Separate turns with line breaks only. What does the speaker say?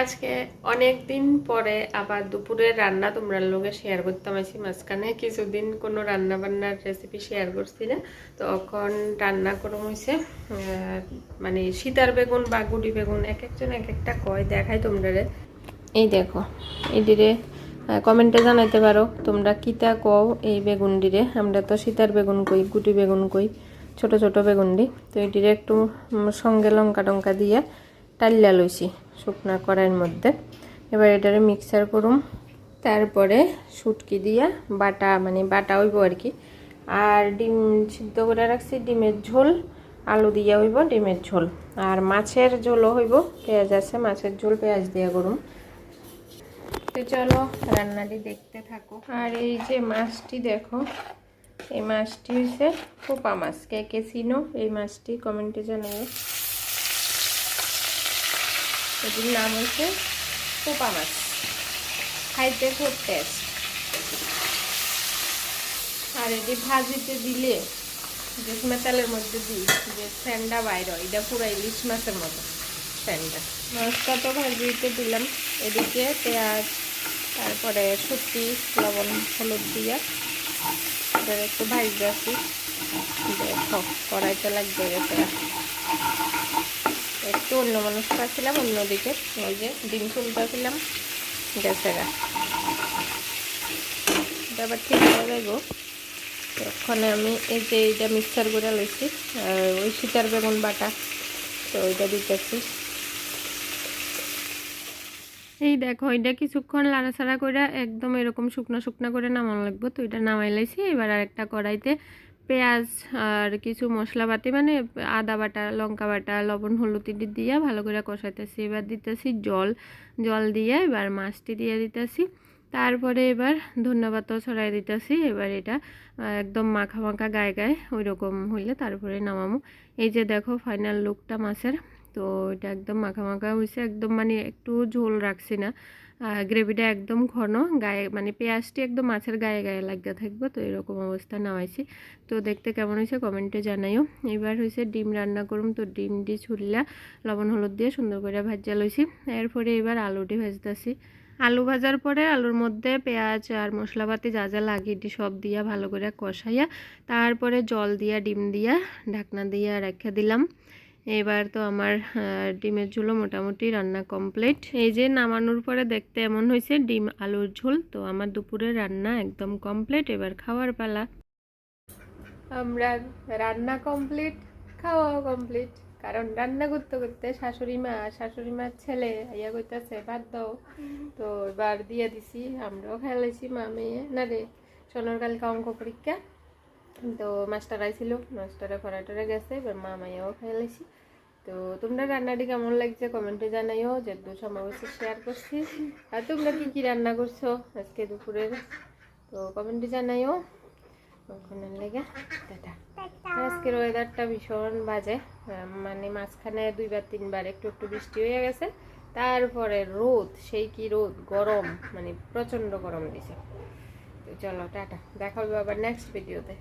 আজকে অনেক দিন পরে আবার দুপুরের রান্না তোমরা লোকে শেয়ার করতাম আছি। মাঝখানে কিছুদিন কোনো রান্না বান্নার রেসিপি শেয়ার করছি না, তখন রান্না করম হয়েছে মানে সীতার বেগুন বা গুটি বেগুন, এক একজন এক একটা কয়, দেখাই তোমরা। এই দেখো, এই দিরে কমেন্টে জানাইতে পারো তোমরা কিতা কও এই বেগুন দিরে। আমরা তো সীতার বেগুন কই, গুটি বেগুন কই, ছোট ছোট বেগুন দি। তো এই দিরে একটু সঙ্গে লঙ্কা টঙ্কা দিয়ে টাল্লা লইছি শুকনা কড়াইয়ের মধ্যে। এবার এটারে মিক্সার করুম, তারপরে শুটকি দিয়া বাটা, মানে বাটা হইব আর কি। আর ডিম সিদ্ধ করে রাখছি, ডিমের ঝোল, আলু দিয়া হইব ডিমের ঝোল। আর মাছের ঝোলও হইব, পেঁয়াজ আছে, মাছের ঝোল পেঁয়াজ দিয়া করুম। তো চলো রান্নাটি দেখতে থাকো। আর এই যে মাছটি দেখো, এই মাছটি হচ্ছে পোপা মাছ। কে কে চিনো এই মাছটি কমেন্টে জানাও। এটির নাম হচ্ছে পোপা মাছ, খাইতে খুব টেস্ট। আর এটি ভাজিতে দিলে যে মেতালের মধ্যে দিই যে স্যান্ডা বাইর হয়, এটা পুরো ইলিশ মাছের মতো স্যান্ডা। মাছটা তো ভাজিতে দিলাম, এদিকে পেঁয়াজ, তারপরে শুটকি, লবণ হলুদ দিয়ে এটা একটু ভাজতে আসি। দেখো কড়াইতে লাগবে গেছে, একটু অন্য মানুষ পাচ্ছিলাম অন্যদিকে। ওই যে ডিম তুলতেছিলাম গ্যাসে গা, এটা আবার ঠিক হয়ে যাইব। ওখানে আমি এই যে এইটা মিক্সার করে লইছি, ওই সীতার বেগুন বাটা, তো ওইটা দিতেছি। এই দেখো, এটা কিছুক্ষণ লাড়াচাড়া করে একদম এরকম শুকনো শুকনো করে নামানো লাগবে। তো এটা নামাই লাইছি। এবার আর একটা কড়াইতে পেঁয়াজ আর কিছু মশলাপাতি, মানে আদা বাটা, লঙ্কা বাটা, লবণ হলুদ দিয়ে ভালো করে কষাইতেছি। এবার দিতেছি জল, জল দিয়ে এবার মাছটি দিয়ে দিতেছি। তারপরে এবার ধন্যবাদও ছড়াই দিতেছি। এবার এটা একদম মাখা মাখা গায়ে গায়ে ওই রকম হইলে তারপরে নামামো। এই যে দেখো ফাইনাল লুকটা মাছের। তো এটা একদম মাখা মাখা হয়েছে, একদম মানে একটু ঝোল রাখছি না, গ্রেভিটা একদম ঘন গায়ে, মানে পেঁয়াজটি একদম মাছের গায়ে গায়ে লাগিয়ে থাকবে। তো এরকম অবস্থা নামাইছি। তো দেখতে কেমন হয়েছে কমেন্টে জানাইও। এবার হয়েছে ডিম রান্না করুম। তো ডিম দিয়ে ছুললা লবণ হলুদ দিয়ে সুন্দর করে ভাজা লইছি। এরপরে এবার আলুটি ভাজতেছি। আলু ভাজার পরে আলুর মধ্যে পেঁয়াজ আর মশলাপাতি যা যা লাগে এটি সব দিয়া ভালো করে কষাইয়া তারপরে জল দিয়া ডিম দিয়া ঢাকনা দিয়া রেখে দিলাম। এবার তো আমার ডিমের ঝোলও মোটামুটি রান্না কমপ্লিট। এই যে নামানোর পরে দেখতে এমন হয়েছে ডিম আলুর ঝোল। তো আমার দুপুরের রান্না একদম কমপ্লিট, এবার খাওয়ার পালা। আমরা রান্না কমপ্লিট, খাওয়াও কমপ্লিট। কারণ রান্না করতে করতে শাশুড়ি মার ছেলে ইয়া করতেছে ভাত দাও, তো এবার দিয়ে দিছি। আমরাও খেলাইছি মা মেয়ে, না রে সোনার কালকে অঙ্ক পরীক্ষা, তো মাস্টার আইছিল, মাস্টারে ফরাটরে গেছে, এবার মা মাইয়াও খেলাইছি। তো তোমরা রান্নাটি কেমন লাগছে কমেন্টে জানাইও, যেহেতু সমাবেশে শেয়ার করছি। আর তোমরা কি কি রান্না করছো আজকে দুপুরের, তো কমেন্টে জানাইও। ওখানে লেগে টাটা। আজকের ওয়েদারটা ভীষণ বাজে, মানে মাঝখানে 2-3বার একটু একটু বৃষ্টি হয়ে গেছে, তারপরে রোদ, সেই কি রোদ, গরম, মানে প্রচণ্ড গরম দিছে। তো চলো টাটা, দেখা হবে আবার নেক্সট ভিডিওতে।